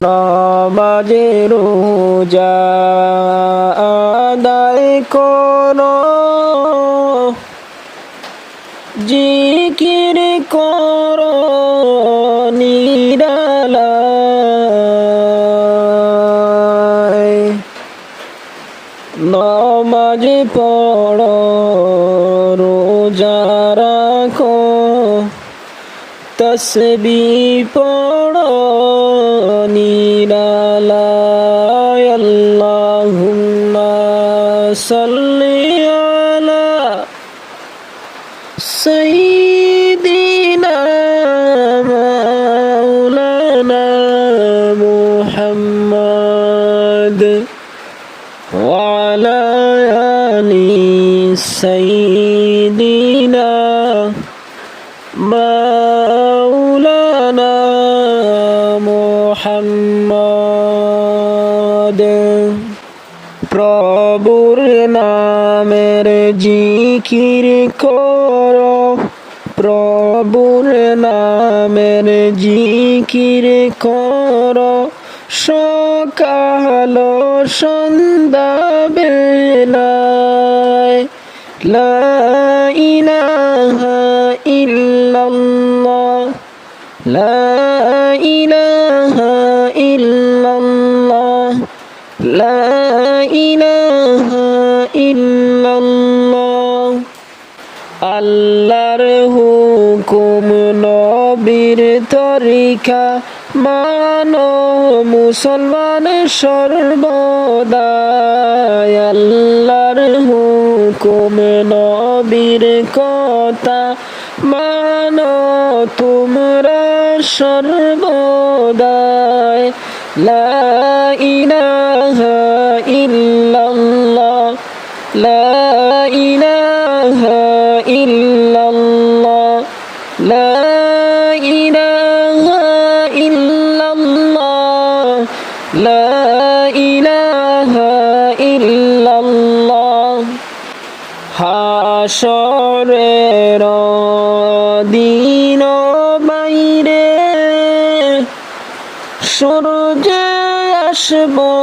নামাজে রোজা আদায় করো, জিকির করো নিরালায়, নামাজ পড়ো রোজা রাখো, তসবিহ পড়ো নিরালায়। আল্লাহুম্মা সাল্লি আলা সাইয়্যিদিনা মাওলানা মুহাম্মদ ওয়া আলা আলি সাইয়্যিদিনা মাওলানা মুহাম্মদ। প্রভুর নামের জিকির করো, প্রভুর নামের জিকির করো, সকাল সন্ধ্যা বেলায়। লা ইলাহা ইল্লাল্লাহ, লা ইলাহা ইল্লাল্লাহ, লা ইলাহা ইল্লাল্লাহ। আল্লাহর হুকুম নবীর তরিকা মানো মুসলমান সর্বদাই। আল্লাহর হুকুম নবীর কথা মানো তোমরা সর্বদাই। লা ইলাহা ইল্লাল্লাহ, লা ইলাহা ইল্লাল্লাহ, লা ইলাহা ইল্লাল্লাহ, লা ইলাহা ইল্লাল্লাহ। হাসরের দিন বাইরে সূর্য আসবো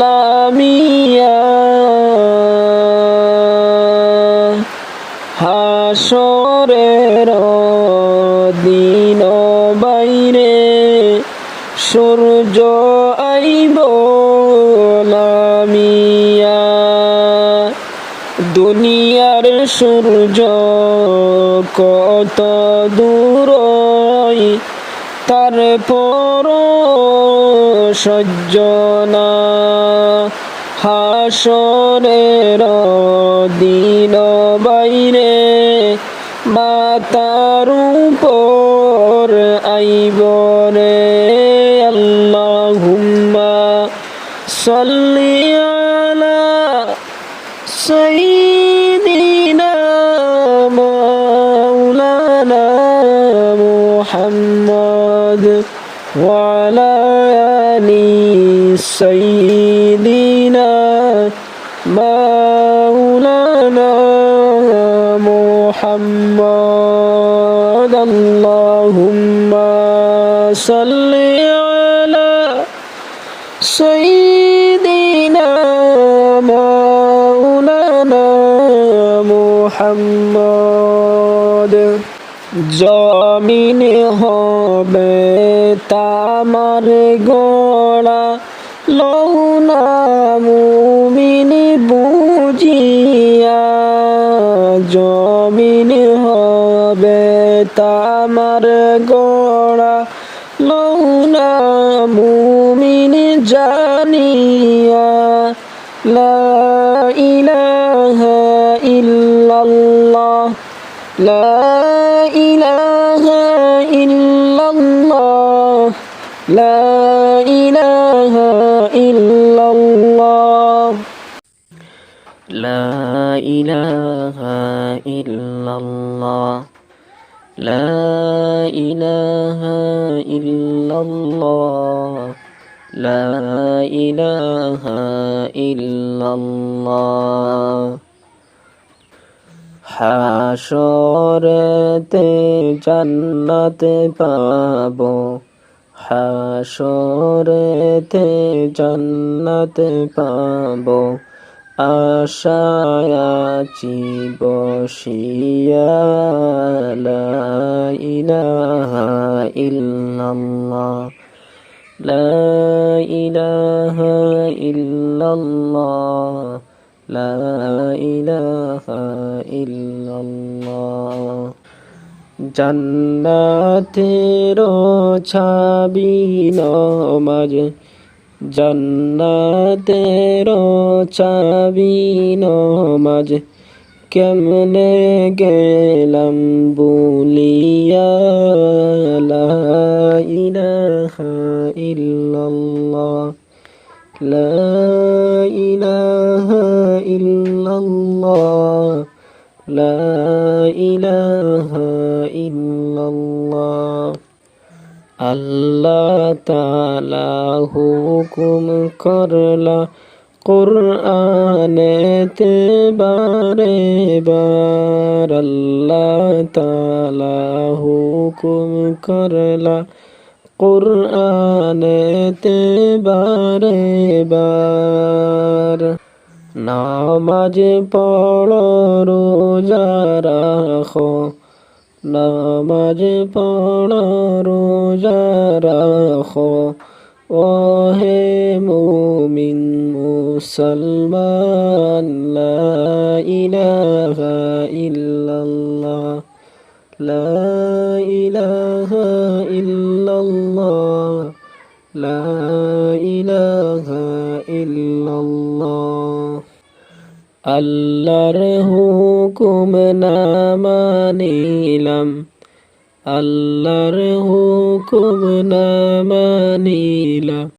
লামিয়া, হাসরের দিন বাইরে সূর্য আইব লামিয়া। দুনিয়ার সূর্য কত দূর, তারপর সহ্য না। হাসরের দিন বাইরে মাতার উপর আইব রে। আল্লাহুম্মা সাল্লি আলা সাইয়্যিদিনা মাওলানা মুহাম্মদ ওয়া আলা আলি সাইয়্যিদিনা মাওলানা মুহাম্মদ। আল্লাহুম্মা সাল্লি আলা সাইয়্যিদিনা মাওলানা মুহাম্মদ। জমিন হবে তামার গোলা, লৌনা মুমিন বুঝিয়া। জমিন হবে তামার গোলা, লৌনা মুমিন জানিয়া। লা ইলাহা ইল্লাল্লাহ, লা ইলাহা ইল্লাল্লাহ, লা ইলাহা ইল্লাল্লাহ, লা ইলাহা ইল্লাল্লাহ, লা ইলাহা ইল্লাল্লাহ, লা ইলাহা ইল্লাল্লাহ। হাসরেতে জান্নাত পাবো, হাসরেতে জান্নাত পাবো, আশায় আছি বসিয়া। লা ইলাহা ইল্লাল্লাহ, লা ইলাহা ইল্লাল্লাহ, লা ইলাহা ইল্লাল্লাহ। জান্নাতের ছাবি নমাজ, জান্নাতের চাবি নমাজ, কেমনে গেলাম বলিয়া। লা ইলাহা ইল্লাল্লাহ, লা ইলাহা ইল্লাল্লাহ, লা ইলাহা ইল্লাল্লাহ। আল্লাহ তাআলা হুকুম করলা কুরআনেতে বারে বার। আল্লাহ তাআলা হুকুম করলা কুরআনেতে বারে বার। নামাজ পড়ো রোজা রাখো, নামাজ পড়ো রোজা রাখো, ওহে মুমিন মুসলমান। লা ইলাহা ইল্লাল্লাহ, লা ইলাহা ইল্লাল্লাহ, লা ইলাহা ইল্লাল্লাহ। আল্লাহর হুকুম না মানিলাম, আল্লাহর হুকুম না মানিলাম,